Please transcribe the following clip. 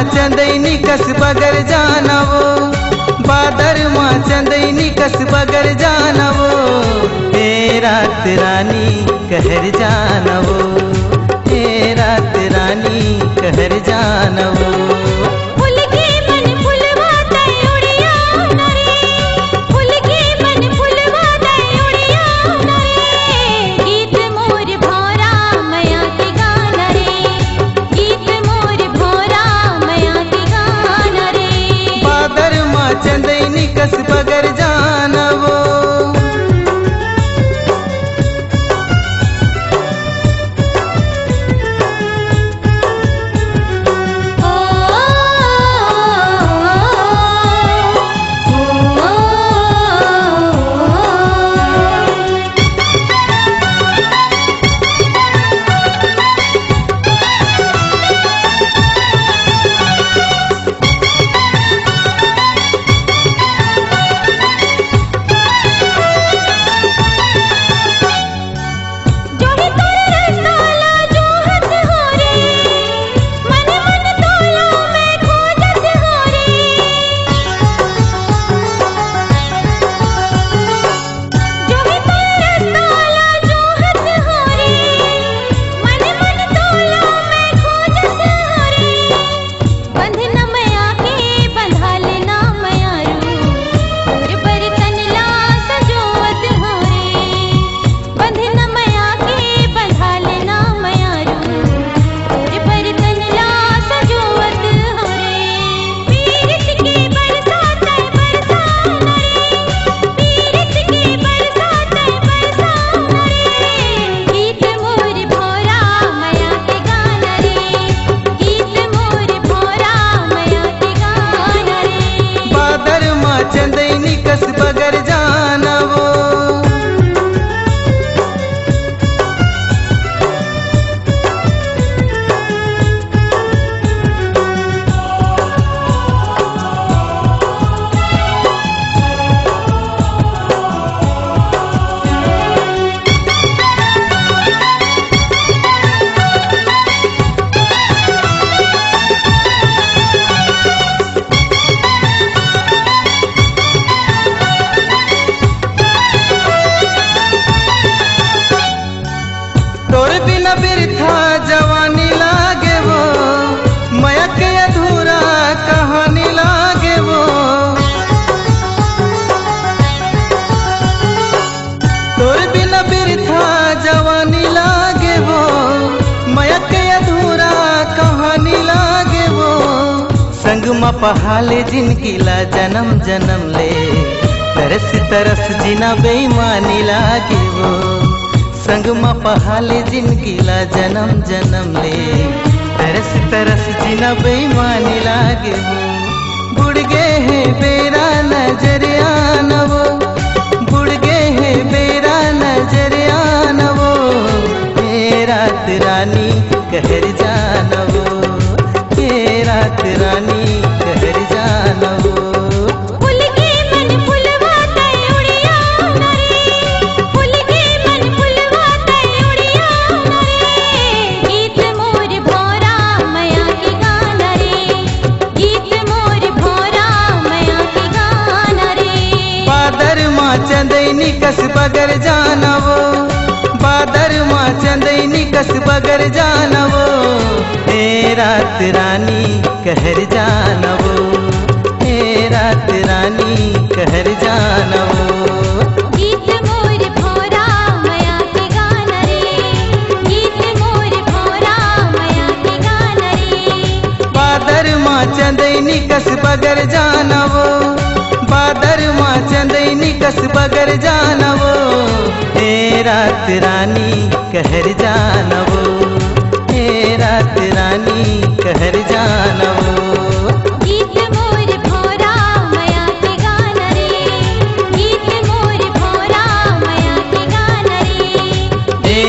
चंदैनी कस बगर जानवो, बादर माँ चंदैनी कस बगर जानवो, हे रात रानी कहर जानवो, हे रात रानी कहर जानवो। चंदैनी कस बगर जानवो, चंदैनी कस बगर जानवो। तोर बिना बिरथा जवानी लागे वो, मयक अधूरा कहानी लागे वो। तोर बिना बिरथा जवानी लागे वो, मयक अधूरा कहानी लागे वो। संग म पहाले जिनकी ला जन्म जन्म ले, तरस तरस जिना बेईमानी लागे वो। संग म पहाले जिनकी ला जन्म जन्म ले, तरस तरस जिना बेईमानी लागे वो। बुड़ गए हैं बेरा नजर आनवो, बुड़ गए हैं बेरा नजर आनवो, हे रात रानी कहर जानवो, हे रात रानी कहर जानवो। चंदैनी कस बगर जानवो, बादर माँ चंदैनी कस बगर जानवो, हे रात रानी कहर जानवो, हे रात रानी कहर जानवो। गीत मोर भोरा मया के गाना रे, गीत मोर भोरा मया के गाना रे। बादर माँ चंदैनी कस बगर जानवो, बादर माँ चंदैनी कस बगर जानवो, हे रात रानी कहर जानवो, हे रात रानी कहर जानवो। गीत मोर भोरा मया के गाना रे, गीत मोर भोरा मया के गाना रे। हे